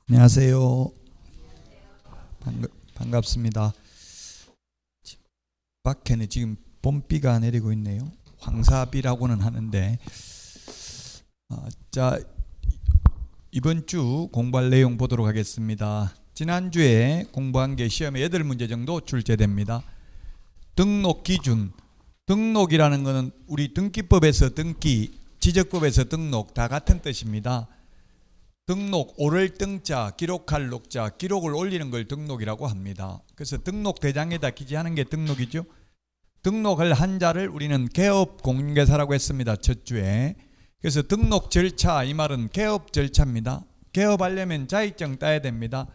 안녕하세요. 반갑습니다. 밖에는 지금 봄비가 내리고 있네요. 황사비라고는 하는데, 자, 이번 주 공부할 내용 보도록 하겠습니다. 지난주에 공부한 게 시험에 8문제 정도 출제됩니다. 등록 기준. 등록이라는 것은 우리 등기법에서 등기, 지적법에서 등록 다 같은 뜻입니다. 등록, 오를 등자, 기록할 녹자, 기록을 올리는 걸 등록이라고 합니다. 그래서 등록 대장에다 기재하는 게 등록이죠. 등록할 한자를 우리는 개업 공인중개사라고 했습니다. 첫 주에. 그래서 등록 절차, 이 말은 개업 절차입니다. 개업하려면 자격증 따야 됩니다.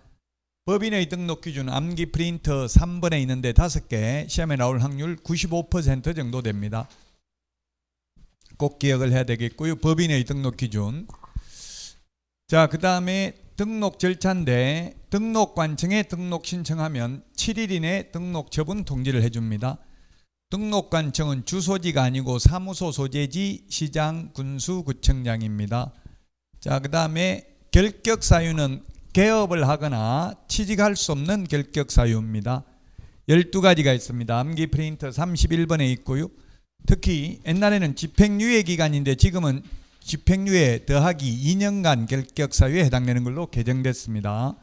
법인의 등록 기준 암기 프린터 3번에 있는데 5개, 시험에 나올 확률 95% 정도 됩니다. 꼭 기억을 해야 되겠고요. 법인의 등록 기준. 자, 그 다음에 등록 절차인데, 등록관청에 등록 신청하면 7일 이내 등록 처분 통지를 해줍니다. 등록관청은 주소지가 아니고 사무소 소재지 시장, 군수, 구청장입니다. 자, 그 다음에 결격사유는 개업을 하거나 취직할 수 없는 결격사유입니다. 12가지가 있습니다. 암기 프린터 31번에 있고요. 특히 옛날에는 집행유예 기간인데 지금은 집행유예 더하기 2년간 결격사유에 해당되는 걸로 개정됐습니다.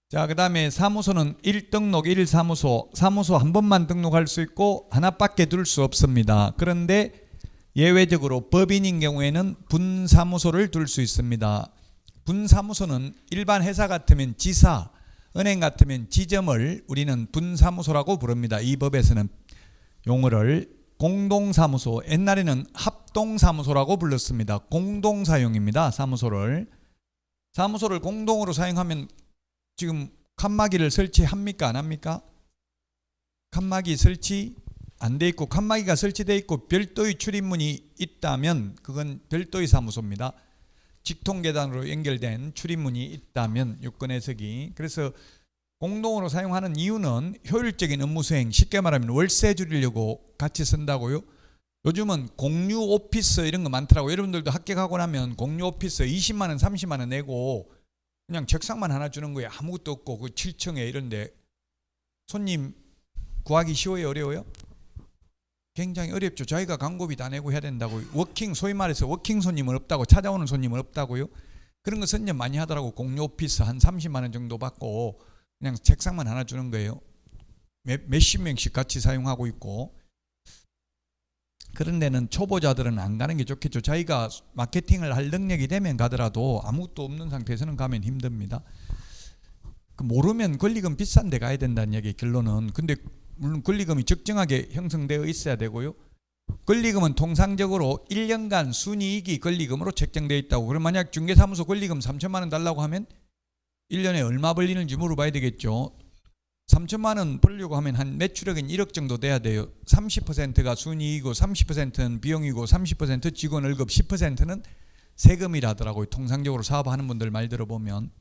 자, 그 다음에 사무소는 1등록 1사무소, 사무소 한 번만 등록할 수 있고 하나밖에 둘 수 없습니다. 그런데 예외적으로 법인인 경우에는 분사무소를 둘 수 있습니다. 분사무소는 일반 회사 같으면 지사, 은행 같으면 지점을 우리는 분사무소라고 부릅니다. 이 법에서는 용어를. 공동사무소, 옛날에는 합동사무소라고 불렀습니다. 공동사용입니다. 사무소를 공동으로 사용하면 지금 칸막이를 설치합니까? 안 합니까? 칸막이 설치 안 돼 있고 칸막이가 설치되어 있고 별도의 출입문이 있다면 그건 별도의 사무소입니다. 직통계단으로 연결된 출입문이 있다면 유권해석이. 그래서 공동으로 사용하는 이유는 효율적인 업무 수행, 쉽게 말하면 월세 줄이려고 같이 쓴다고요. 요즘은 공유 오피스 이런 거 많더라고요. 여러분들도 합격하고 나면 공유 오피스 20만 원, 30만 원 내고 그냥 책상만 하나 주는 거예요. 아무것도 없고 그 7층에 이런데 손님 구하기 쉬워요, 어려워요? 굉장히 어렵죠. 자기가 광고비 다 내고 해야 된다고. 소위 말해서 워킹 손님은 없다고, 찾아오는 손님은 없다고요. 그런 거 선전 많이 하더라고. 공유 오피스 한 30만 원 정도 받고 그냥 책상만 하나 주는 거예요. 몇십 명씩 같이 사용하고 있고. 그런 데는 초보자들은 안 가는 게 좋겠죠. 자기가 마케팅을 할 능력이 되면 가더라도 아무것도 없는 상태에서는 가면 힘듭니다. 모르면 권리금 비싼 데 가야 된다는 얘기 결론은. 근데 물론 권리금이 적정하게 형성되어 있어야 되고요. 권리금은 통상적으로 1년간 순이익이 권리금으로 책정되어 있다고. 그럼 만약 중개사무소 권리금 3천만 원 달라고 하면 1년에 얼마 벌리는지 물어봐야 되겠죠. 3천만 원 벌려고 하면 한 매출액은 1억 정도 돼야 돼요. 30%가 순이익이고 30%는 비용이고 30% 직원 월급, 10%는 세금이라더라고요. 통상적으로 사업하는 분들 말 들어보면.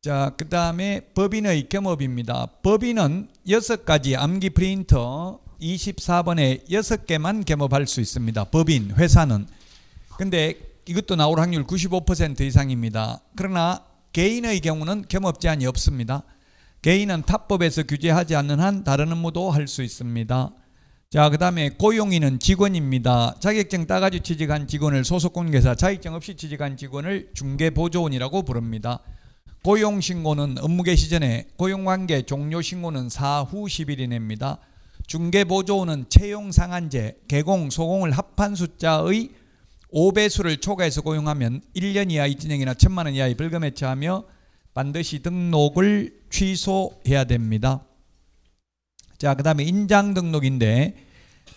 자, 그 다음에 법인의 겸업입니다. 법인은 6가지 암기 프린터 24번에 6개만 겸업할 수 있습니다. 법인, 회사는. 근데 이것도 나올 확률 95% 이상입니다. 그러나 개인의 경우는 겸업 제한이 없습니다. 개인은 타법에서 규제하지 않는 한 다른 업무도 할 수 있습니다. 자, 그 다음에 고용인은 직원입니다. 자격증 따가지고 취직한 직원을 소속공인중개사, 자격증 없이 취직한 직원을 중개보조원이라고 부릅니다. 고용신고는 업무 개시 전에, 고용관계 종료신고는 사후 10일 이내입니다. 중개보조원은 채용상한제, 개공, 소공을 합한 숫자의 5배수를 초과해서 고용하면 1년 이하의 진행이나 1,000만 원 이하의 벌금에 처하며 반드시 등록을 취소해야 됩니다. 자, 그 다음에 인장 등록인데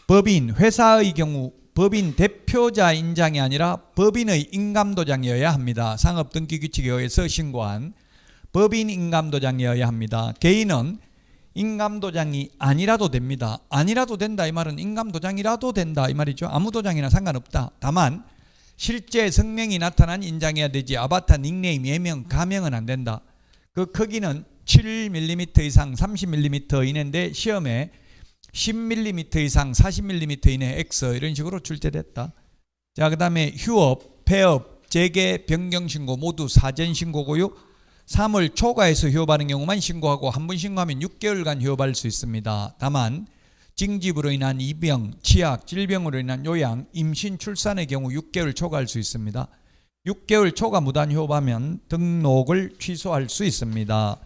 법인, 회사의 경우 법인 대표자 인장이 아니라 법인의 인감도장이어야 합니다. 상업등기규칙에 의해서 신고한 법인 인감도장이어야 합니다. 개인은 인감도장이 아니라도 됩니다. 아니라도 된다 이 말은 인감도장이라도 된다 이 말이죠. 아무 도장이나 상관없다. 다만 실제 성명이 나타난 인장해야 되지 아바타, 닉네임, 예명, 가명은 안 된다. 그 크기는 7mm 이상 30mm 이내인데 시험에 10mm 이상 40mm 이내 X 이런 식으로 출제됐다. 자, 그 다음에 휴업, 폐업, 재개, 변경 신고 모두 사전 신고고요. 3월 초과해서 휴업하는 경우만 신고하고 한 번 신고하면 6개월간 휴업할 수 있습니다. 다만 징집으로 인한 입영, 치약, 질병으로 인한 요양, 임신, 출산의 경우 6개월 초과할 수 있습니다. 6개월 초과 무단 휴업하면 등록을 취소할 수 있습니다.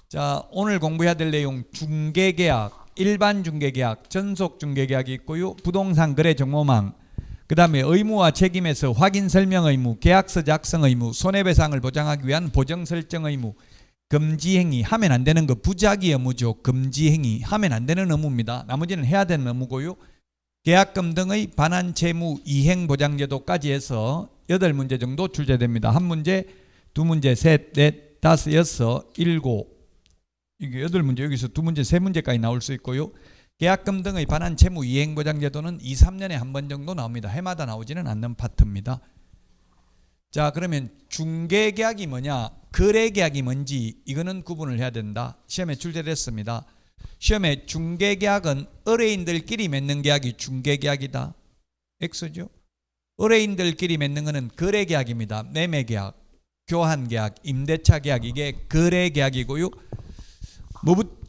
자, 오늘 공부해야 될 내용 중개계약, 일반 중개계약, 전속 중개계약이 있고요. 부동산 거래 정보망, 그 다음에 의무와 책임에서 확인 설명 의무, 계약서 작성 의무, 손해배상을 보장하기 위한 보정 설정 의무, 금지행위, 하면 안 되는 거 부작위 의무죠. 금지행위, 하면 안 되는 의무입니다. 나머지는 해야 되는 의무고요. 계약금 등의 반환 채무 이행 보장 제도까지 해서 8문제 정도 출제됩니다. 한 문제, 두 문제, 셋, 넷, 다섯, 여섯, 일곱. 이게 8문제, 여기서 2문제, 3문제까지 나올 수 있고요. 계약금 등의 반환 채무 이행 보장 제도는 2, 3년에 한 번 정도 나옵니다. 해마다 나오지는 않는 파트입니다. 자, 그러면 중개계약이 뭐냐, 거래계약이 뭔지 이거는 구분을 해야 된다. 시험에 출제됐습니다. 시험에 중개계약은 의뢰인들끼리 맺는 계약이 중개계약이다. X죠. 의뢰인들끼리 맺는 것은 거래계약입니다. 매매계약, 교환계약, 임대차계약, 이게 거래계약이고요.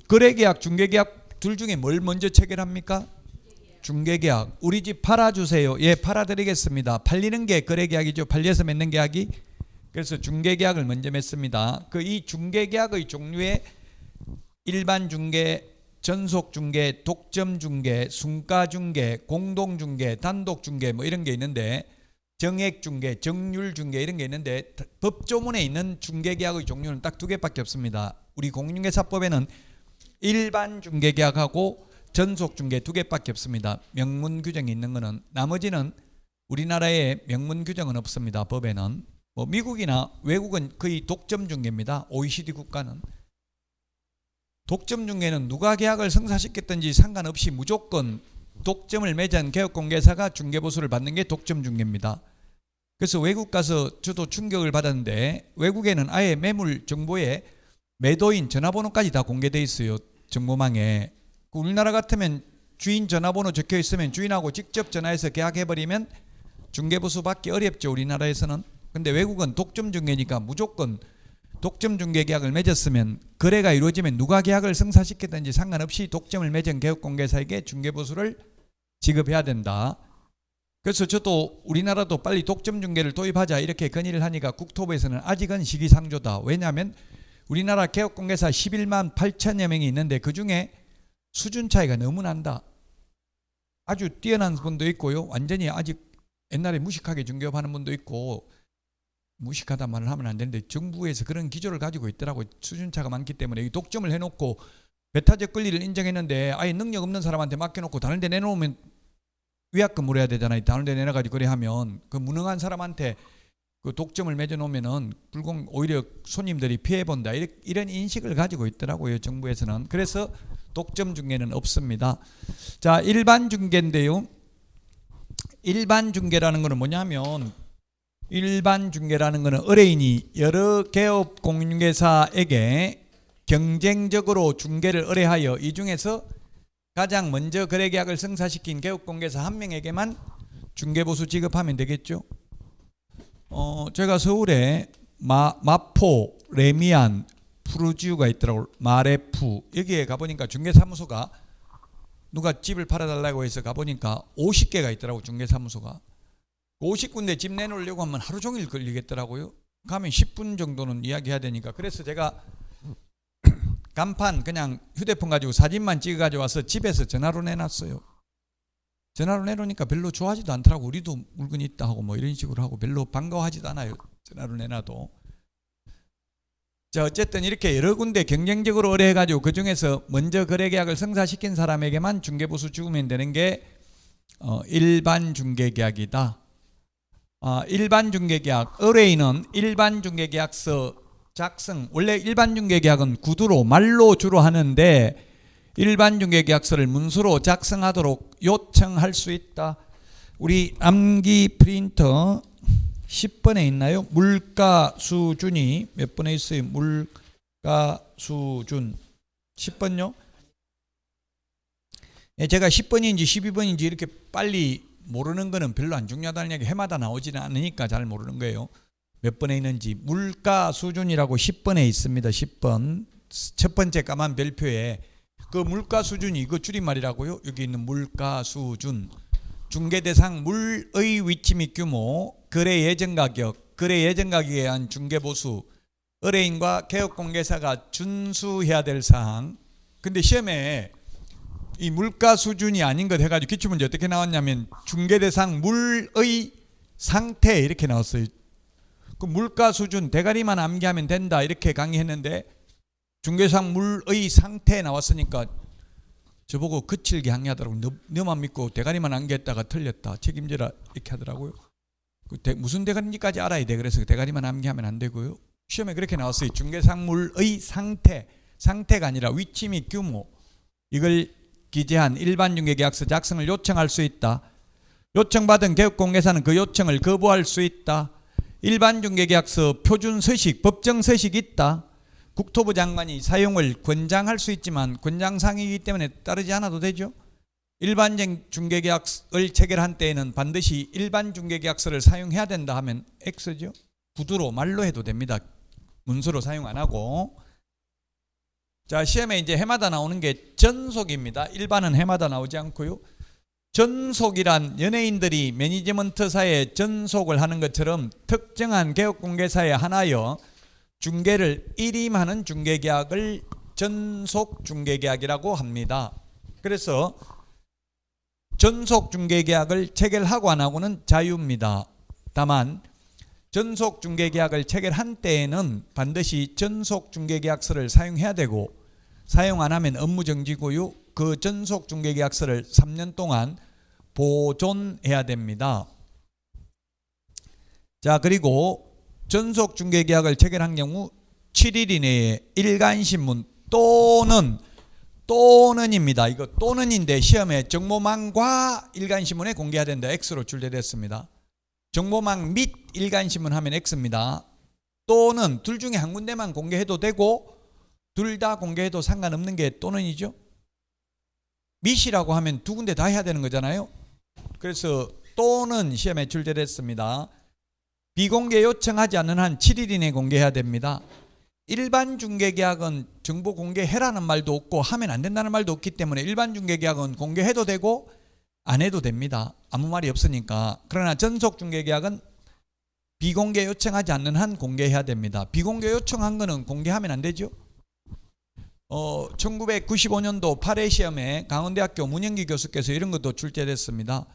거래계약, 중개계약 둘 중에 뭘 먼저 체결합니까? 중개계약. 우리 집 팔아주세요. 예, 팔아드리겠습니다. 팔리는 게 거래계약이죠. 팔려서 맺는 계약이. 그래서 중개계약을 먼저 맺습니다. 이 중개계약의 종류에 일반 중개, 전속 중개, 독점 중개, 순가 중개, 공동 중개, 단독 중개 뭐 이런 게 있는데, 정액 중개, 정률 중개 이런 게 있는데, 법조문에 있는 중개계약의 종류는 딱 2개밖에 없습니다. 우리 공인중개사법에는 일반 중개계약하고 전속 중개 2개밖에 없습니다. 명문 규정이 있는 거는. 나머지는 우리나라에 명문 규정은 없습니다. 법에는. 뭐 미국이나 외국은 거의 독점 중개입니다. OECD 국가는. 독점 중개는 누가 계약을 성사시켰든지 상관없이 무조건 독점을 맺은 개업공개사가 중개보수를 받는 게 독점 중개입니다. 그래서 외국 가서 저도 충격을 받았는데, 외국에는 아예 매물 정보에 매도인 전화번호까지 다 공개되어 있어요. 정보망에. 우리나라 같으면 주인 전화번호 적혀 있으면 주인하고 직접 전화해서 계약해버리면 중개보수 받기 어렵죠. 우리나라에서는. 근데 외국은 독점 중개니까 무조건 독점 중개 계약을 맺었으면, 거래가 이루어지면 누가 계약을 성사시켰든지 상관없이 독점을 맺은 개업공개사에게 중개보수를 지급해야 된다. 그래서 저도 우리나라도 빨리 독점 중개를 도입하자 이렇게 건의를 하니까 국토부에서는 아직은 시기상조다. 왜냐하면 우리나라 개업공개사 11만 8천여 명이 있는데 그중에 수준 차이가 너무 난다. 아주 뛰어난 분도 있고요. 완전히 아직 옛날에 무식하게 중개업하는 분도 있고, 무식하다 말을 하면 안 되는데 정부에서 그런 기조를 가지고 있더라고요. 수준차가 많기 때문에. 이 독점을 해놓고 배타적 권리를 인정했는데 아예 능력 없는 사람한테 맡겨놓고 다른 데 내놓으면 위약금 물어야 되잖아요. 다른 데 내놔가지고 그래 하면 그 무능한 사람한테 그 독점을 맺어놓으면은 오히려 손님들이 피해본다. 이런 인식을 가지고 있더라고요. 정부에서는. 그래서 독점 중개는 없습니다. 자, 일반 중개인데요. 일반 중개라는 거는 뭐냐면, 일반 중개라는 것은 의뢰인이 여러 개업 공인중개사에게 경쟁적으로 중개를 의뢰하여 이 중에서 가장 먼저 거래계약을 성사시킨 개업공개사 한 명에게만 중개보수 지급하면 되겠죠. 제가 서울에 마포, 레미안, 푸르지우가 있더라고요. 마레프. 여기에 가보니까 중개사무소가, 누가 집을 팔아달라고 해서 가보니까 50개가 있더라고요. 중개사무소가. 50군데 집 내놓으려고 하면 하루 종일 걸리겠더라고요. 가면 10분 정도는 이야기해야 되니까. 그래서 제가 간판 그냥 휴대폰 가지고 사진만 찍어 가져와서 집에서 전화로 내놨어요. 전화로 내놓으니까 별로 좋아하지도 않더라고. 우리도 물건이 있다 하고 뭐 이런 식으로 하고 별로 반가워하지도 않아요. 전화로 내놔도. 자, 어쨌든 이렇게 여러 군데 경쟁적으로 의뢰해가지고 그 중에서 먼저 거래계약을 성사시킨 사람에게만 중개보수 주면 되는 게 일반 중개계약이다. 일반 중개계약, 의뢰인은 일반 중개계약서 작성, 원래 일반 중개계약은 구두로 말로 주로 하는데 일반 중개계약서를 문서로 작성하도록 요청할 수 있다. 우리 암기 프린터 10번에 있나요? 물가 수준이 몇 번에 있어요? 물가 수준 10번요? 제가 10번인지 12번인지 이렇게 빨리 모르는 거는 별로 안 중요하다는 얘기 해마다 나오지는 않으니까 잘 모르는 거예요. 몇 번에 있는지. 물가 수준이라고 10번에 있습니다. 10번 첫 번째 까만 별표에 그 물가 수준이 이거 줄임말이라고요. 여기 있는 물가 수준, 중개 대상 물의 위치 및 규모, 거래 예정 가격, 거래 예정 가격에 의한 중개 보수, 의뢰인과 개업공개사가 준수해야 될 사항. 근데 시험에 이 물가 수준이 아닌 것 해가지고 기출문제 어떻게 나왔냐면 중개 대상 물의 상태 이렇게 나왔어요. 그 물가 수준 대가리만 암기하면 된다 이렇게 강의했는데 중개상 물의 상태 나왔으니까 저보고 거칠게 항의하더라고요. 너만 믿고 대가리만 암기했다가 틀렸다. 책임져라 이렇게 하더라고요. 무슨 대가리인지까지 알아야 돼. 그래서 대가리만 암기하면 안 되고요. 시험에 그렇게 나왔어요. 중개상 물의 상태, 상태가 아니라 위치 및 규모, 이걸 기재한 일반 중개계약서 작성을 요청할 수 있다. 요청받은 개업공개사는 그 요청을 거부할 수 있다. 일반 중개계약서 표준 서식, 법정 서식이 있다. 국토부 장관이 사용을 권장할 수 있지만 권장사항이기 때문에 따르지 않아도 되죠. 일반 중개계약서를 체결한 때에는 반드시 일반 중개계약서를 사용해야 된다 하면 X죠. 구두로 말로 해도 됩니다. 문서로 사용 안 하고. 자, 시험에 이제 해마다 나오는 게 전속입니다. 일반은 해마다 나오지 않고요. 전속이란 연예인들이 매니지먼트사에 전속을 하는 것처럼 특정한 개업공개사에 하나여 중개를 일임하는 중개계약을 전속 중개계약이라고 합니다. 그래서 전속 중개계약을 체결하고 안 하고는 자유입니다. 다만 전속 중개계약을 체결한 때에는 반드시 전속 중개계약서를 사용해야 되고 사용 안 하면 업무정지고요. 그 전속 중개계약서를 3년 동안 보존해야 됩니다. 자, 그리고 전속 중개계약을 체결한 경우 7일 이내에 일간신문 또는입니다. 이거 또는인데 시험에 정보망과 일간신문에 공개해야 된다. X로 출제됐습니다. 정보망 및 일간신문 하면 X입니다. 또는 둘 중에 한 군데만 공개해도 되고 둘 다 공개해도 상관없는 게 또는이죠. 밋이라고 하면 두 군데 다 해야 되는 거잖아요. 그래서 또는 시험에 출제됐습니다. 비공개 요청하지 않는 한 7일 이내에 공개해야 됩니다. 일반 중개계약은 정보 공개해라는 말도 없고 하면 안 된다는 말도 없기 때문에 일반 중개계약은 공개해도 되고 안 해도 됩니다. 아무 말이 없으니까. 그러나 전속 중개계약은 비공개 요청하지 않는 한 공개해야 됩니다. 비공개 요청한 거는 공개하면 안 되죠. 1995년도 8회 시험에 강원대학교 문영기 교수께서 이런 것도 출제됐습니다.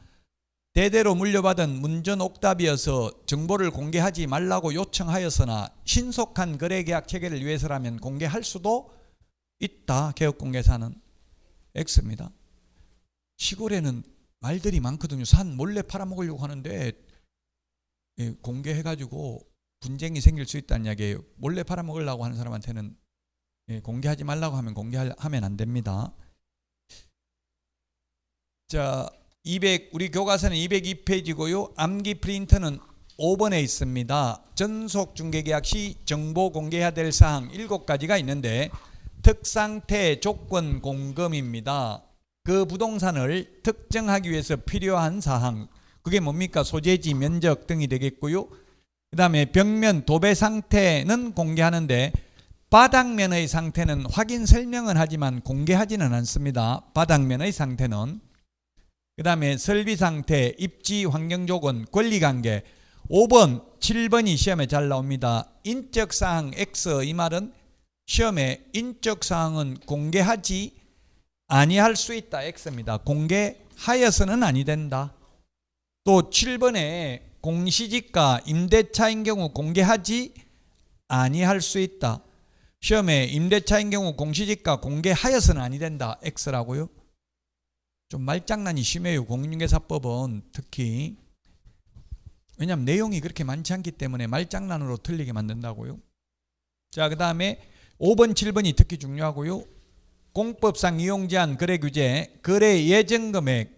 대대로 물려받은 문전 옥답이어서 정보를 공개하지 말라고 요청하였으나 신속한 거래계약 체결을 위해서라면 공개할 수도 있다. 개업공개사는 X입니다. 시골에는 말들이 많거든요. 산 몰래 팔아먹으려고 하는데 공개해가지고 분쟁이 생길 수 있다는 이야기예요. 몰래 팔아먹으려고 하는 사람한테는 공개하지 말라고 하면 공개하면 안 됩니다. 자, 우리 교과서는 202페이지고요. 암기 프린트는 5번에 있습니다. 전속 중개계약 시 정보 공개해야 될 사항 7가지가 있는데 특상태 조건 공검입니다. 그 부동산을 특정하기 위해서 필요한 사항, 그게 뭡니까? 소재지, 면적 등이 되겠고요. 그 다음에 벽면, 도배 상태는 공개하는데 바닥면의 상태는 확인 설명은 하지만 공개하지는 않습니다. 바닥면의 상태는. 그 다음에 설비 상태, 입지 환경 조건, 권리관계. 5번, 7번이 시험에 잘 나옵니다. 인적사항 X, 이 말은 시험에 인적사항은 공개하지 아니할 수 있다. X입니다. 공개하여서는 아니 된다. 또 7번에 공시지가, 임대차인 경우 공개하지 아니할 수 있다. 시험에 임대차인 경우 공시지가 공개하여서는 아니 된다. X라고요. 좀 말장난이 심해요. 공인중개사법은 특히. 왜냐하면 내용이 그렇게 많지 않기 때문에 말장난으로 틀리게 만든다고요. 자, 그 다음에 5번, 7번이 특히 중요하고요. 공법상 이용제한 거래규제, 거래 예정금액.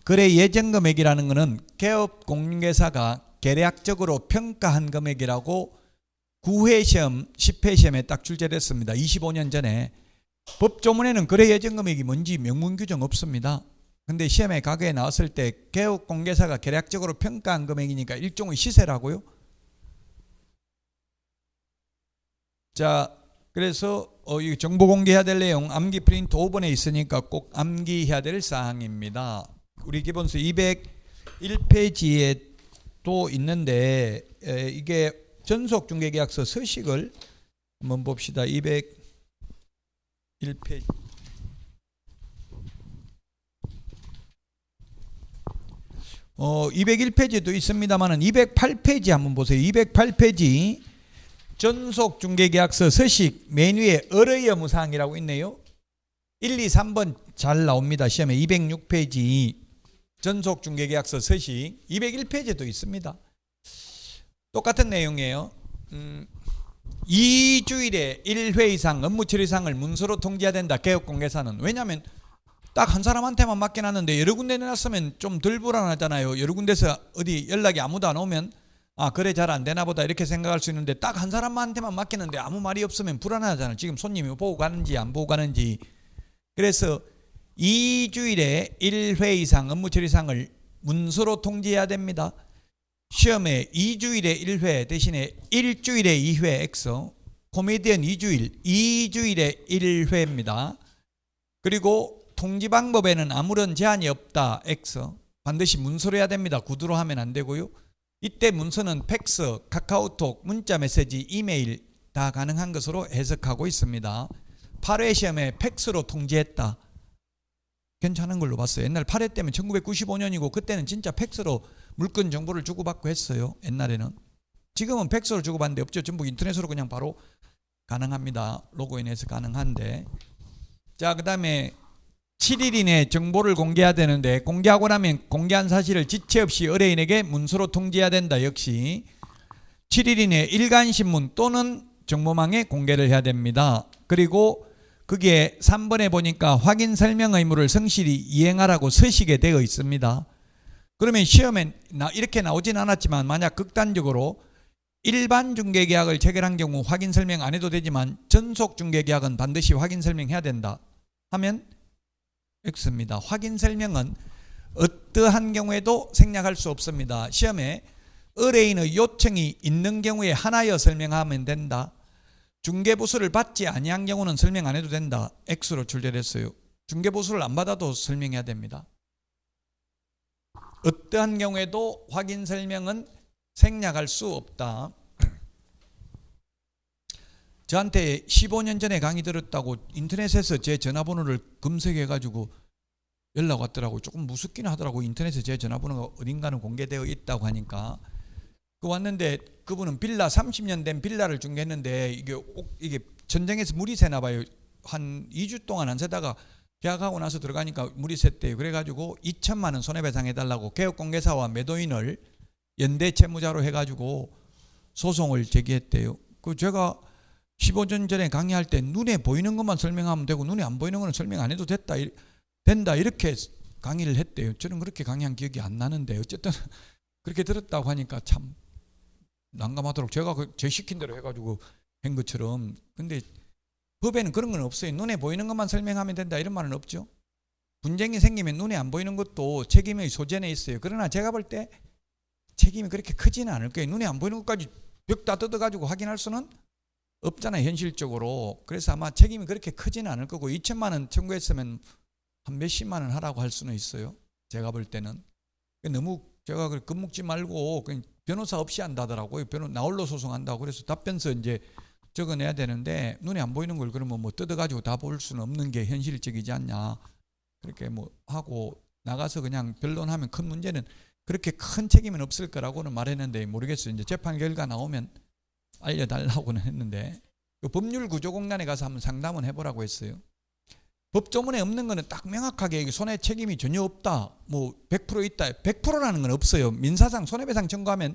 거래 예정금액이라는 것은 개업 공인중개사가 계략적으로 평가한 금액이라고 9회 시험, 10회 시험에 딱 출제됐습니다. 25년 전에. 법조문에는 거래 예정 금액이 뭔지 명문 규정 없습니다. 근데 시험에 과거에 나왔을 때 개업공개사가 계략적으로 평가한 금액이니까 일종의 시세라고요. 자, 그래서 이 정보 공개해야 될 내용 암기 프린트 5번에 있으니까 꼭 암기해야 될 사항입니다. 우리 기본서 201페이지에 또 있는데 이게 전속중개계약서 서식을 한번 봅시다. 201페이지. 201페이지도 있습니다만은 208페이지 한번 보세요. 208페이지 전속중개계약서 서식 맨 위에 어의 의무사항이라고 있네요. 1, 2, 3번 잘 나옵니다. 시험에 206페이지 전속중개계약서 서식 201페이지도 있습니다. 똑같은 내용이에요. 2주일에 1회 이상 업무 처리사항을 문서로 통지해야 된다. 개업공개사는. 왜냐하면 딱 한 사람한테만 맡겨놨는데 여러 군데 내놨으면 좀 덜 불안하잖아요. 여러 군데서 어디 연락이 아무도 안 오면 아 그래 잘 안 되나 보다 이렇게 생각할 수 있는데 딱 한 사람한테만 맡겼는데 아무 말이 없으면 불안하잖아요. 지금 손님이 보고 가는지 안 보고 가는지. 그래서 2주일에 1회 이상 업무 처리사항을 문서로 통지해야 됩니다. 시험에 2주일에 1회 대신에 일주일에 2회 X, 코미디언 2주일에 1회입니다. 그리고 통지 방법에는 아무런 제한이 없다. X. 반드시 문서로 해야 됩니다. 구두로 하면 안 되고요. 이때 문서는 팩스, 카카오톡, 문자 메시지, 이메일 다 가능한 것으로 해석하고 있습니다. 8회 시험에 팩스로 통지했다. 괜찮은 걸로 봤어요. 옛날 8회 때면 1995년이고 그때는 진짜 팩스로 물건 정보를 주고받고 했어요. 옛날에는. 지금은 팩스로 주고받는데 없죠. 전부 인터넷으로 그냥 바로 가능합니다. 로그인해서 가능한데. 자, 그 다음에 7일 이내 정보를 공개해야 되는데 공개하고 나면 공개한 사실을 지체 없이 의뢰인에게 문서로 통지해야 된다. 역시 7일 이내 일간신문 또는 정보망에 공개를 해야 됩니다. 그리고 그게 3번에 보니까 확인 설명 의무를 성실히 이행하라고 서식에 되어 있습니다. 그러면 시험에 이렇게 나오진 않았지만 만약 극단적으로 일반 중개계약을 체결한 경우 확인 설명 안 해도 되지만 전속 중개계약은 반드시 확인 설명해야 된다 하면 X입니다. 확인 설명은 어떠한 경우에도 생략할 수 없습니다. 시험에 의뢰인의 요청이 있는 경우에 하나여 설명하면 된다. 중개보수를 받지 아니한 경우는 설명 안 해도 된다. X로 출제됐어요. 중개보수를 안 받아도 설명해야 됩니다. 어떠한 경우에도 확인 설명은 생략할 수 없다. 저한테 15년 전에 강의 들었다고 인터넷에서 제 전화번호를 검색해가지고 연락 왔더라고요. 조금 무섭긴 하더라고요. 인터넷에 제 전화번호가 어딘가는 공개되어 있다고 하니까. 그 왔는데 그분은 빌라 30년 된 빌라를 중개했는데 이게 전쟁에서 물이 새나 봐요. 한 2주 동안 안 새다가 계약하고 나서 들어가니까 물이 샜대요. 그래가지고 2천만 원 손해배상 해달라고 개업공개사와 매도인을 연대 채무자로 해가지고 소송을 제기했대요. 그 제가 15년 전에 강의할 때 눈에 보이는 것만 설명하면 되고 눈에 안 보이는 거는 설명 안 해도 된다 이렇게 강의를 했대요. 저는 그렇게 강의한 기억이 안 나는데 어쨌든 그렇게 들었다고 하니까 참 난감하도록 제가 제 시킨 대로 해가지고 한 것처럼. 근데 법에는 그런 건 없어요. 눈에 보이는 것만 설명하면 된다 이런 말은 없죠. 분쟁이 생기면 눈에 안 보이는 것도 책임의 소재에 있어요. 그러나 제가 볼 때 책임이 그렇게 크지는 않을 거예요. 눈에 안 보이는 것까지 벽 다 뜯어가지고 확인할 수는 없잖아요. 현실적으로. 그래서 아마 책임이 그렇게 크지는 않을 거고 2천만 원 청구했으면 한 몇십만 원 하라고 할 수는 있어요. 제가 볼 때는. 너무 제가 겁먹지 말고 그냥 변호사 없이 한다더라고요. 나홀로 소송한다고. 그래서 답변서 이제 적어내야 되는데 눈에 안 보이는 걸 그러면 뭐 뜯어가지고 다 볼 수는 없는 게 현실적이지 않냐. 그렇게 뭐 하고 나가서 그냥 변론하면 큰 문제는 그렇게 큰 책임은 없을 거라고는 말했는데 모르겠어요. 이제 재판 결과 나오면 알려달라고는 했는데 그 법률 구조공단에 가서 한번 상담은 해보라고 했어요. 법조문에 없는 거는 딱 명확하게 손해 책임이 전혀 없다. 뭐 100% 있다. 100%라는 건 없어요. 민사상 손해배상 청구하면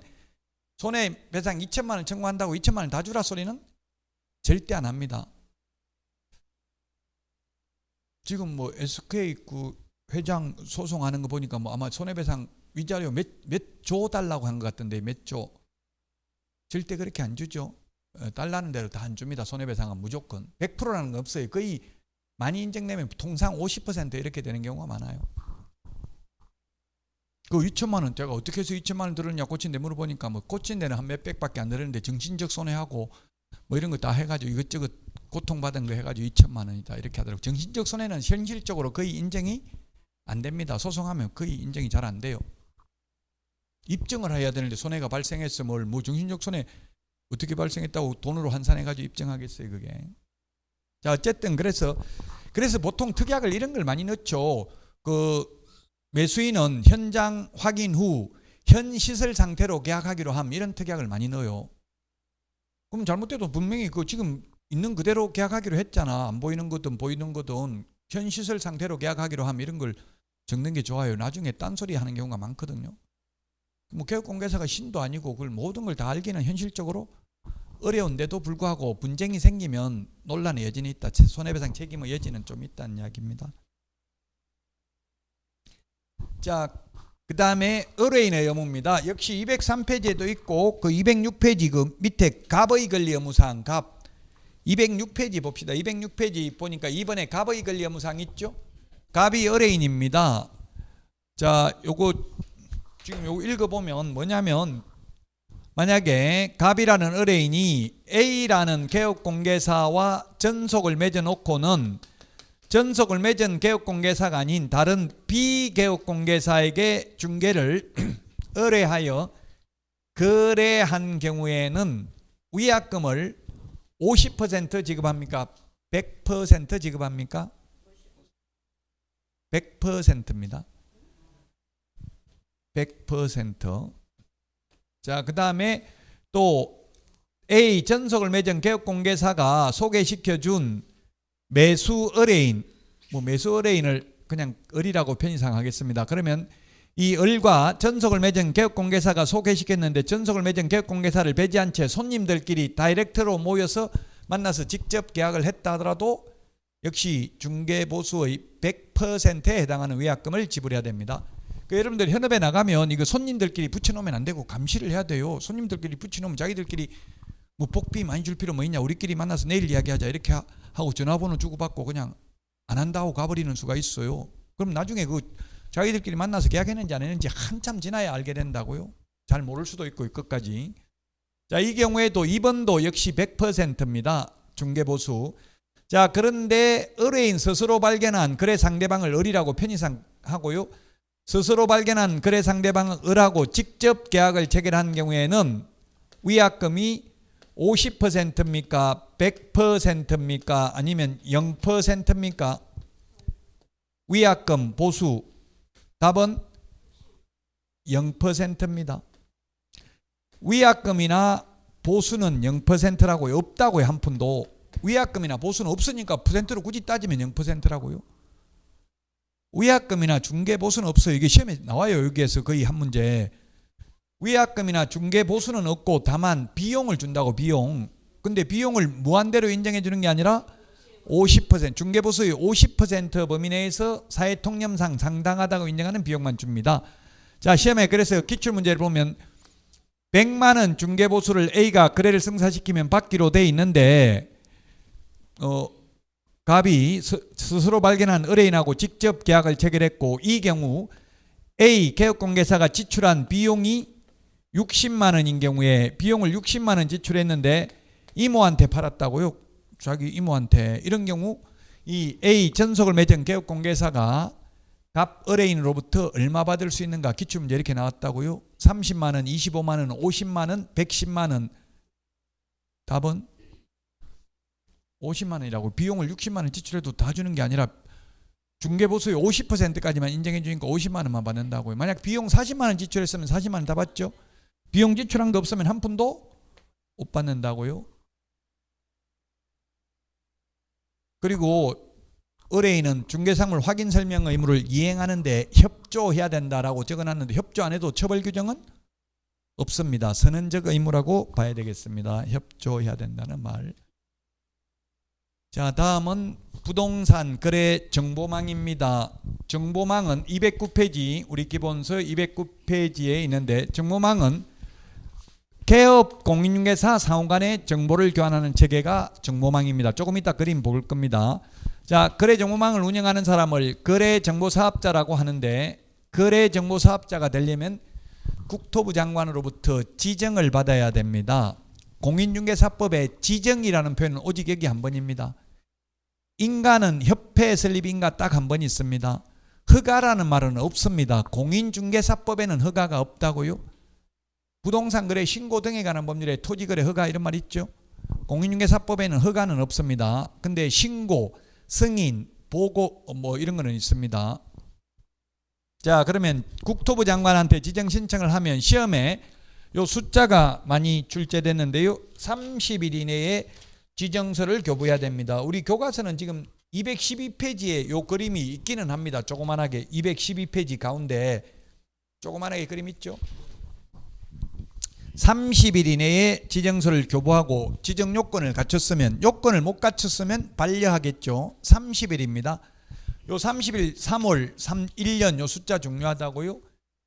손해배상 2천만 원 청구한다고 2천만 원 다 주라 소리는 절대 안 합니다. 지금 뭐 SK 그 회장 소송하는 거 보니까 뭐 아마 손해배상 위자료 몇 조 달라고 한 것 같던데 몇 조. 절대 그렇게 안 주죠. 달라는 대로 다 안 줍니다. 손해배상은 무조건. 100%라는 건 없어요. 거의 많이 인정되면 통상 50% 이렇게 되는 경우가 많아요. 그 2천만 원 제가 어떻게 해서 2천만 원 들었냐 꽂힌 데 물어보니까 뭐 꽂힌 데는 한 몇백밖에 안 들었는데 정신적 손해하고 뭐 이런 거 다 해가지고 이것저것 고통받은 거 해가지고 2천만 원이다 이렇게 하더라고요. 정신적 손해는 현실적으로 거의 인정이 안 됩니다. 소송하면 거의 인정이 잘 안 돼요. 입증을 해야 되는데 손해가 발생했어 뭐 정신적 손해 어떻게 발생했다고 돈으로 환산해가지고 입증하겠어요 그게. 자 어쨌든 그래서 보통 특약을 이런 걸 많이 넣죠. 그 매수인은 현장 확인 후 현 시설 상태로 계약하기로 함 이런 특약을 많이 넣어요. 그럼 잘못돼도 분명히 그 지금 있는 그대로 계약하기로 했잖아. 안 보이는 거든 보이는 거든 현 시설 상태로 계약하기로 함 이런 걸 적는 게 좋아요. 나중에 딴소리 하는 경우가 많거든요. 뭐 개업공개사가 신도 아니고 그걸 모든 걸 다 알기는 현실적으로 어려운데도 불구하고 분쟁이 생기면 논란의 여지는 있다. 손해배상 책임의 여지는 좀 있다는 이야기입니다. 자, 그 다음에 의뢰인의 의무입니다. 역시 203페이지에도 있고 그 206페이지 그 밑에 갑의 권리 의무사항 갑 206페이지 봅시다. 206페이지 보니까 이번에 갑의 권리 의무사항 있죠? 갑이 의뢰인입니다. 자, 요거 지금 요거 읽어보면 뭐냐면 만약에 갑이라는 의뢰인이 A라는 개업공개사와 전속을 맺어놓고는 전속을 맺은 개업공개사가 아닌 다른 비개업공개사에게 중개를 의뢰하여 거래한 경우에는 위약금을 50% 지급합니까? 100% 지급합니까? 100%입니다. 100%. 자, 그 다음에 또 A 전속을 맺은 개업공개사가 소개시켜준 매수 의뢰인, 뭐 매수 의뢰인을 그냥 을이라고 편의상 하겠습니다. 그러면 이 을과 전속을 맺은 개업공개사가 소개시켰는데 전속을 맺은 개업공개사를 배제한 채 손님들끼리 다이렉트로 모여서 만나서 직접 계약을 했다 하더라도 역시 중개보수의 100%에 해당하는 위약금을 지불해야 됩니다. 여러분들 현업에 나가면 이거 손님들끼리 붙여놓으면 안 되고 감시를 해야 돼요. 손님들끼리 붙여놓으면 자기들끼리 뭐 복비 많이 줄 필요 뭐 있냐, 우리끼리 만나서 내일 이야기하자 이렇게 하고 전화번호 주고받고 그냥 안 한다고 가버리는 수가 있어요. 그럼 나중에 그 자기들끼리 만나서 계약했는지 안 했는지 한참 지나야 알게 된다고요. 잘 모를 수도 있고 끝까지. 자, 이 경우에도 2번도 역시 100%입니다. 중개보수. 자, 그런데 의뢰인 스스로 발견한 거래 상대방을 을이라고 편의상 하고요. 스스로 발견한 거래 상대방을 을하고 직접 계약을 체결한 경우에는 위약금이 50%입니까? 100%입니까? 아니면 0%입니까? 위약금 보수 답은 0%입니다. 위약금이나 보수는 0%라고요. 없다고요. 한 푼도. 위약금이나 보수는 없으니까 퍼센트로 굳이 따지면 0%라고요. 위약금이나 중개보수는 없어요. 이게 시험에 나와요. 여기에서 거의 한 문제. 위약금이나 중개보수는 없고 다만 비용을 준다고 비용. 근데 비용을 무한대로 인정해 주는 게 아니라 50% 중개보수의 50% 범위 내에서 사회통념상 상당하다고 인정하는 비용만 줍니다. 자, 시험에 그래서 기출문제를 보면 100만 원 중개보수를 A가 거래를 성사시키면 받기로 돼 있는데 갑이 스스로 발견한 의뢰인하고 직접 계약을 체결했고 이 경우 A 개업공개사가 지출한 비용이 60만 원인 경우에 비용을 60만 원 지출했는데 이모한테 팔았다고요. 자기 이모한테. 이런 경우 이 A 전속을 맺은 개업공개사가 갑 의뢰인으로부터 얼마 받을 수 있는가 기출문제 이렇게 나왔다고요. 30만 원, 25만 원, 50만 원, 110만 원. 답은 50만 원이라고. 비용을 60만 원 지출해도 다 주는 게 아니라 중개보수의 50%까지만 인정해 주니까 50만 원만 받는다고요. 만약 비용 40만 원 지출했으면 40만 원 다 받죠. 비용 지출한 거 없으면 한 푼도 못 받는다고요. 그리고 의뢰인은 중개사물 확인 설명 의무를 이행하는데 협조해야 된다라고 적어놨는데 협조 안 해도 처벌 규정은 없습니다. 선언적 의무라고 봐야 되겠습니다. 협조해야 된다는 말. 자, 다음은 부동산 거래 정보망입니다. 정보망은 209페이지 우리 기본서 209페이지에 있는데 정보망은 개업 공인중개사 상호 간의 정보를 교환하는 체계가 정보망입니다. 조금 이따 그림 볼 겁니다. 자, 거래 정보망을 운영하는 사람을 거래 정보 사업자라고 하는데 거래정보사업자가 되려면 국토부 장관으로부터 지정을 받아야 됩니다. 공인중개사법에 지정이라는 표현은 오직 여기 한 번입니다. 인가는 협회 설립 인가 딱 한 번 있습니다. 허가라는 말은 없습니다. 공인중개사법에는 허가가 없다고요. 부동산 거래 신고 등에 관한 법률에 토지거래 허가 이런 말 있죠. 공인중개사법에는 허가는 없습니다. 근데 신고, 승인, 보고 뭐 이런 거는 있습니다. 자, 그러면 국토부 장관한테 지정 신청을 하면 시험에 요 숫자가 많이 출제됐는데요. 30일 이내에 지정서를 교부해야 됩니다. 우리 교과서는 지금 212페이지에 요 그림이 있기는 합니다. 조그만하게 212페이지 가운데 조그만하게 그림 있죠. 30일 이내에 지정서를 교부하고 지정 요건을 갖췄으면, 요건을 못 갖췄으면 반려하겠죠. 30일입니다. 요 30일 3월 1년 요 숫자 중요하다고요.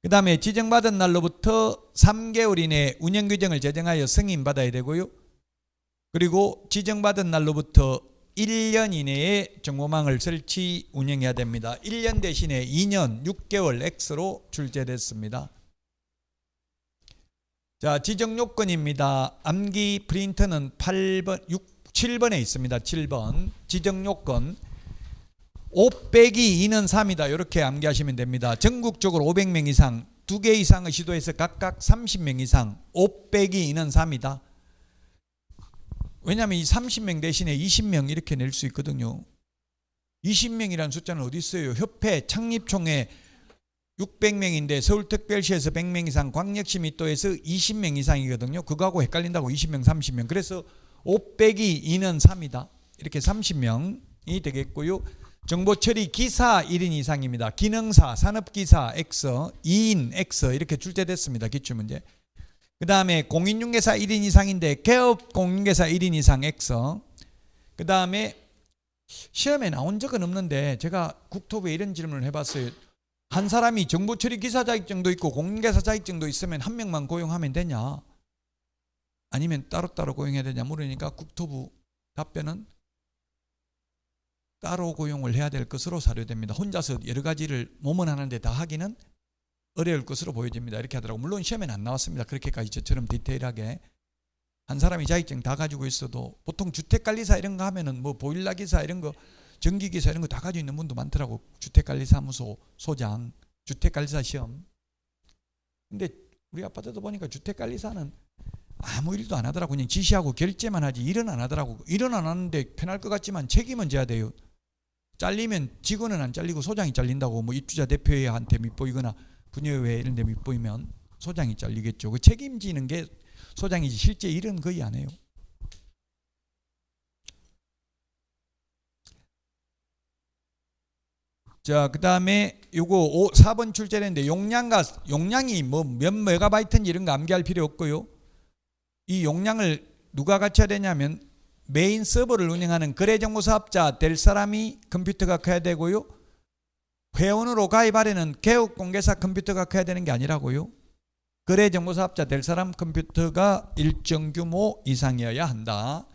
그 다음에 지정받은 날로부터 3개월 이내에 운영규정을 제정하여 승인받아야 되고요. 그리고 지정받은 날로부터 1년 이내에 정보망을 설치 운영해야 됩니다. 1년 대신에 2년 6개월 X로 출제됐습니다. 자, 지정 요건입니다. 암기 프린터는 7번에 있습니다. 7번 지정 요건 5 빼기 2는 3이다. 이렇게 암기하시면 됩니다. 전국적으로 500명 이상 2개 이상의 시도에서 각각 30명 이상 5 빼기 2는 3이다. 왜냐하면 이 30명 대신에 20명 이렇게 낼 수 있거든요. 20명이라는 숫자는 어디 있어요? 협회 창립총회 600명인데 서울특별시에서 100명 이상, 광역시 밀도에서 20명 이상이거든요. 그거하고 헷갈린다고 20명, 30명. 그래서 5 빼기 2는 3이다. 이렇게 30명이 되겠고요. 정보처리 기사 1인 이상입니다. 기능사, 산업기사 X, 2인 X 이렇게 출제됐습니다. 기출문제. 그 다음에 공인중개사 1인 이상인데 개업 공인중개사 1인 이상 X. 그 다음에 시험에 나온 적은 없는데 제가 국토부에 이런 질문을 해봤어요. 한 사람이 정보처리 기사 자격증도 있고 공인중개사 자격증도 있으면 한 명만 고용하면 되냐? 아니면 따로따로 고용해야 되냐 물으니까 국토부 답변은 따로 고용을 해야 될 것으로 사료됩니다. 혼자서 여러 가지를 몸은 하는데 다 하기는 어려울 것으로 보여집니다. 이렇게 하더라고. 물론 시험에는 안 나왔습니다. 그렇게까지 저처럼 디테일하게. 한 사람이 자격증 다 가지고 있어도 보통 주택관리사 이런 거 하면은 뭐 보일러기사 이런 거, 전기기사 이런 거 다 가지고 있는 분도 많더라고. 주택관리사무소 소장, 주택관리사 시험. 근데 우리 아파트도 보니까 주택관리사는 아무 일도 안 하더라고. 그냥 지시하고 결제만 하지 일은 안 하더라고. 일은 안 하는데 편할 것 같지만 책임은 져야 돼요. 잘리면 직원은 안 잘리고 소장이 잘린다고. 뭐 입주자 대표회한테 밑보이거나 분여회 이런 데 밑보이면 소장이 잘리겠죠. 그 책임지는 게 소장이지 실제 일은 거의 안 해요. 자, 그 다음에 요거 4번 출제되는데 용량이 뭐 몇 메가바이트인지 이런 거 암기할 필요 없고요. 이 용량을 누가 갖춰야 되냐면 메인 서버를 운영하는 거래정보사업자 될 사람이 컴퓨터가 커야 되고요. 회원으로 가입하려는 개업공개사 컴퓨터가 커야 되는 게 아니라고요. 거래정보사업자 될 사람 컴퓨터가 일정 규모 이상이어야 한다.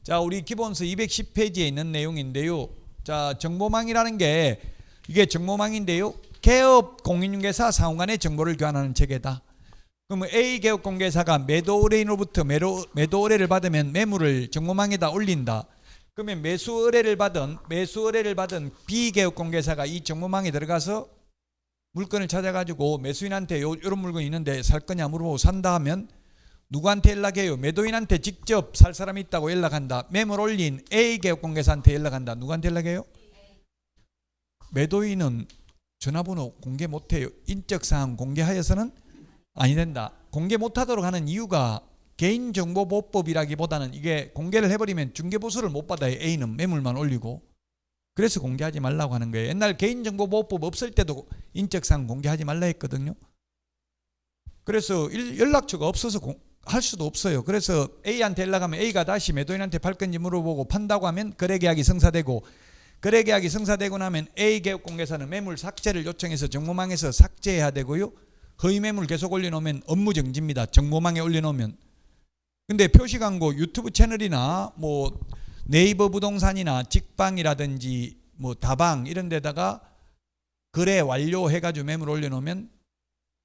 자, 우리 기본서 210페이지에 있는 내용인데요. 자, 정보망이라는 게 이게 정보망인데요. 개업 공인중개사 상호간의 정보를 교환하는 체계다. 그러면 A 개업공개사가 매도 의뢰인으로부터 매도 의뢰를 받으면 매물을 정보망에다 올린다. 그러면 매수 의뢰를 받은 B 개업공개사가 이 정보망에 들어가서 물건을 찾아가지고 매수인한테 이런 물건이 있는데 살 거냐 물어보고 산다 하면 누구한테 연락해요? 매도인한테 직접 살 사람이 있다고 연락한다. 매물 올린 A 개업공개사한테 연락한다. 누구한테 연락해요? 매도인은 전화번호 공개 못해요. 인적사항 공개하여서는 아니 된다. 공개 못하도록 하는 이유가 개인정보보호법이라기보다는 이게 공개를 해버리면 중개보수를 못 받아요. A는 매물만 올리고. 그래서 공개하지 말라고 하는 거예요. 옛날 개인정보보호법 없을 때도 인적사항 공개하지 말라 했거든요. 그래서 연락처가 없어서 할 수도 없어요. 그래서 A한테 연락하면 A가 다시 매도인한테 팔 건지 물어보고 판다고 하면 거래계약이 성사되고, 거래계약이 성사되고 나면 A 개업공개사는 매물 삭제를 요청해서 정보망에서 삭제해야 되고요. 허위매물 계속 올려놓으면 업무정지입니다. 정보망에 올려놓으면. 근데 표시광고 유튜브 채널이나 뭐 네이버 부동산이나 직방이라든지 뭐 다방 이런 데다가 거래 완료해가지고 매물 올려놓으면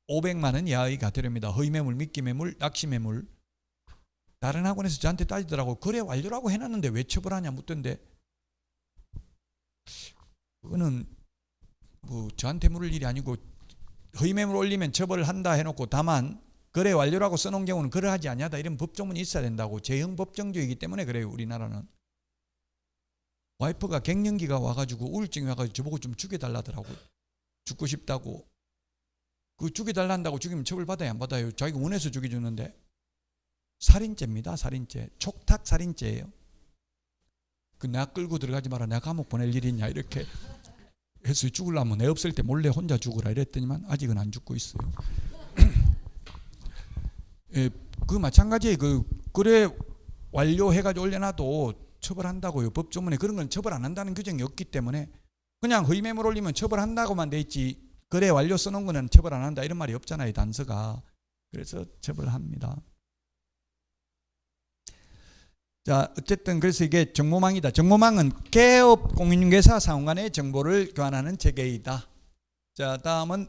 500만 원 이하의 과태료입니다. 허위매물, 미끼매물, 낚시매물. 다른 학원에서 저한테 따지더라고. 거래 완료라고 해놨는데 왜 처벌하냐 묻던데, 그거는 뭐 저한테 물을 일이 아니고 허위매물 올리면 처벌을 한다 해놓고 다만 거래 완료라고 써놓은 경우는 그러하지 아니하다 이런 법조문이 있어야 된다고. 제형 법정주의이기 때문에 그래요. 우리나라는. 와이프가 갱년기가 와가지고 우울증이 와가지고 저보고 좀 죽여달라더라고요. 죽고 싶다고. 그 죽여달란다고 죽이면 처벌받아야 안 받아요? 자기가 원해서 죽여주는데. 살인죄입니다. 살인죄. 촉탁살인죄예요. 그 내가 끌고 들어가지 마라. 내가 감옥 보낼 일이 있냐 이렇게 해서 죽으려면 내 없을 때 몰래 혼자 죽으라 이랬더니만 아직은 안 죽고 있어요. 예, 그 마찬가지에 그 거래 완료해가지고 올려놔도 처벌한다고요. 법조문에 그런 건 처벌 안 한다는 규정이 없기 때문에 그냥 허위매물 올리면 처벌한다고만 돼 있지 거래 완료 써놓은 거는 처벌 안 한다 이런 말이 없잖아요. 단서가. 그래서 처벌합니다. 자, 어쨌든 그래서 이게 정보망이다. 정보망은 개업 공인중개사 상호간의 정보를 교환하는 체계이다. 자, 다음은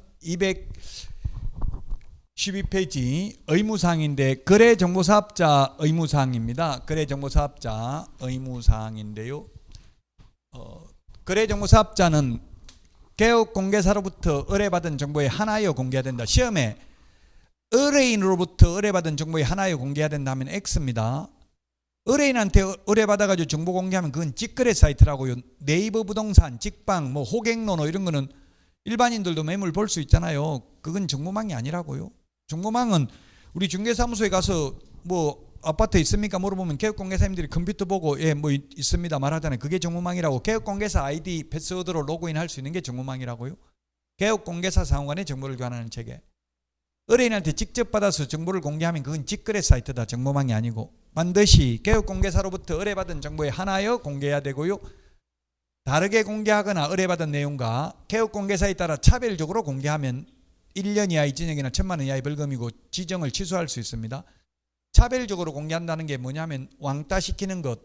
212페이지 의무사항인데 거래정보사업자 의무사항입니다. 거래정보사업자 의무사항인데요. 거래정보사업자는 개업공개사로부터 의뢰받은 정보에 한하여 공개해야 된다. 시험에 의뢰인으로부터 의뢰받은 정보에 한하여 공개해야 된다 하면 X입니다. 의뢰인한테 의뢰받아가지고 정보 공개하면 그건 직거래 사이트라고요. 네이버 부동산, 직방, 뭐 호갱노노 이런 거는 일반인들도 매물 볼 수 있잖아요. 그건 정보망이 아니라고요. 정보망은 우리 중개사무소에 가서 뭐 아파트 있습니까 물어보면 개업공개사님들이 컴퓨터 보고 예 뭐 있습니다 말하잖아요. 그게 정보망이라고. 개업공개사 아이디 패스워드로 로그인할 수 있는 게 정보망이라고요. 개업공개사 상호간의 정보를 교환하는 체계. 의뢰인한테 직접 받아서 정보를 공개하면 그건 직거래 사이트다. 정보망이 아니고. 반드시 개업공개사로부터 의뢰받은 정보에 한하여 공개해야 되고요. 다르게 공개하거나 의뢰받은 내용과 개업공개사에 따라 차별적으로 공개하면 1년 이하의 징역이나 1,000만 원 이하의 벌금이고 지정을 취소할 수 있습니다. 차별적으로 공개한다는 게 뭐냐면 왕따시키는 것.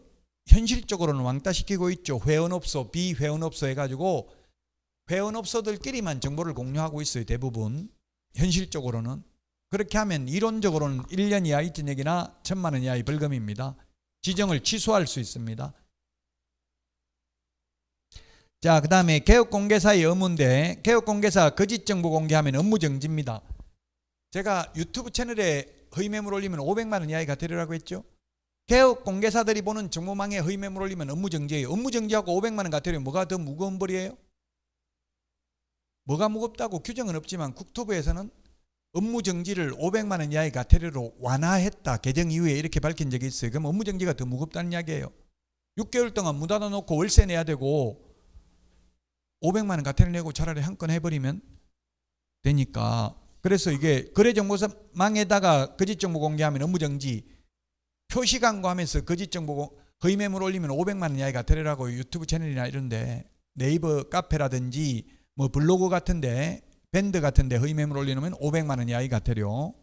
현실적으로는 왕따시키고 있죠. 회원업소, 비회원업소 해가지고 회원업소들끼리만 정보를 공유하고 있어요. 대부분. 현실적으로는. 그렇게 하면 이론적으로는 1년 이하의 징역이나 1,000만 원 이하의 벌금입니다. 지정을 취소할 수 있습니다. 자, 그 다음에 개업공개사의 의무인데 개업공개사 거짓 정보 공개하면 업무정지입니다. 제가 유튜브 채널에 허위매물 올리면 500만 원 이하의 과태료라고 했죠. 개업공개사들이 보는 정보망에 허위매물 올리면 업무정지예요. 업무정지하고 500만 원 과태료 뭐가 더 무거운 벌이에요? 뭐가 무겁다고 규정은 없지만 국토부에서는 업무정지를 500만 원 이하의 과태료로 완화했다. 개정 이후에 이렇게 밝힌 적이 있어요. 그럼 업무정지가 더 무겁다는 이야기예요. 6개월 동안 문 닫아놓고 월세 내야 되고 500만 원 과태료 내고 차라리 한 건 해버리면 되니까. 그래서 이게 거래정보망에다가 거짓정보 공개하면 업무정지, 표시광고하면서 거짓정보 허위매물 올리면 500만 원 이하의 과태료라고 유튜브 채널이나 이런데 네이버 카페라든지 뭐 블로그 같은데 밴드 같은데 허위매물 올려놓으면 500만 원 이하의 과태료.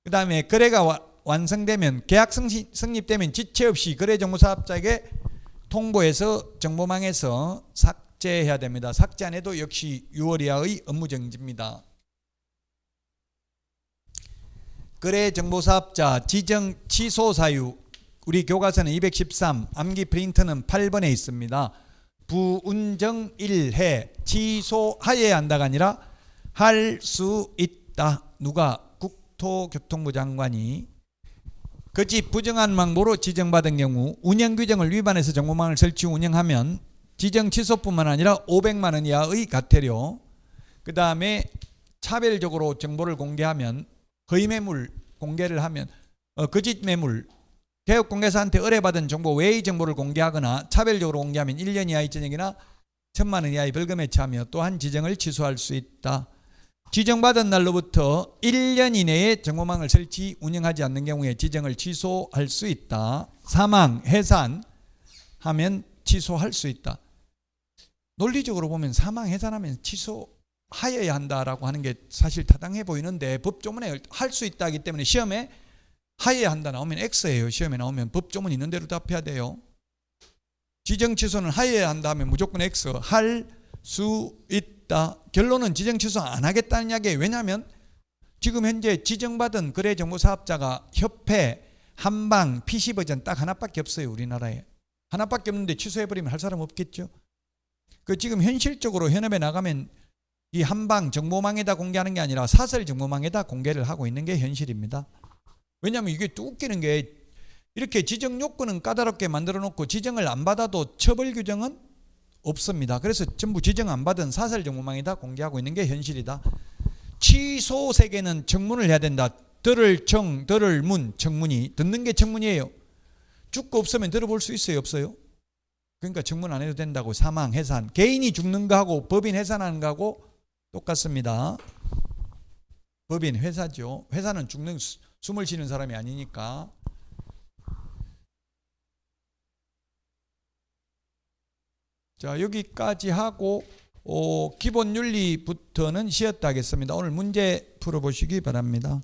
그 다음에 거래가 완성되면 계약 성립되면 지체 없이 거래정보사업자에게 통보해서 정보망에서 삭제해야 됩니다. 삭제 안 해도 역시 6월 이하의 업무정지입니다. 거래정보사업자 지정 취소 사유 우리 교과서는 213, 암기 프린트는 8번에 있습니다. 부운정 1해 취소하여야 한다가 아니라 할 수 있다. 누가? 국토교통부 장관이. 거짓 부정한 망보로 지정받은 경우 운영규정을 위반해서 정보망을 설치 운영하면 지정 취소뿐만 아니라 500만 원 이하의 과태료. 그 다음에 차별적으로 정보를 공개하면 허위매물 공개를 하면 거짓 매물 개업공개사한테 의뢰받은 정보 외의 정보를 공개하거나 차별적으로 공개하면 1년 이하의 징역이나 1,000만 원 이하의 벌금에 처하며 또한 지정을 취소할 수 있다. 지정받은 날로부터 1년 이내에 정보망을 설치 운영하지 않는 경우에 지정을 취소할 수 있다. 사망, 해산하면 취소할 수 있다. 논리적으로 보면 사망, 해산하면 취소하여야 한다라고 하는 게 사실 타당해 보이는데 법조문에 할 수 있다기 때문에 시험에 하여야 한다 나오면 X예요. 시험에 나오면 법조문 있는 대로 답해야 돼요. 지정 취소는 하여야 한다 하면 무조건 X. 할 수 있다. 있다. 결론은 지정 취소 안 하겠다는 이야기예요. 왜냐하면 지금 현재 지정받은 거래정보사업자가 협회, 한방, PC버전 딱 하나밖에 없어요. 우리나라에. 하나밖에 없는데 취소해버리면 할 사람 없겠죠. 그 지금 현실적으로 현업에 나가면 이 한방 정보망에다 공개하는 게 아니라 사설 정보망에다 공개를 하고 있는 게 현실입니다. 왜냐하면 이게 또 웃기는 게 이렇게 지정 요건은 까다롭게 만들어 놓고 지정을 안 받아도 처벌 규정은 없습니다. 그래서 전부 지정 안 받은 사설 정보망에다 공개하고 있는 게 현실이다. 취소 세계는 청문을 해야 된다. 들을 청, 들을 문, 청문이. 듣는 게 청문이에요. 죽고 없으면 들어볼 수 있어요, 없어요? 그러니까 청문 안 해도 된다고. 사망, 해산. 개인이 죽는 거하고 법인 해산하는 거하고 똑같습니다. 법인 회사죠. 회사는 죽는, 숨을 쉬는 사람이 아니니까. 자, 여기까지 하고 기본 윤리부터는 쉬었다 하겠습니다. 오늘 문제 풀어보시기 바랍니다.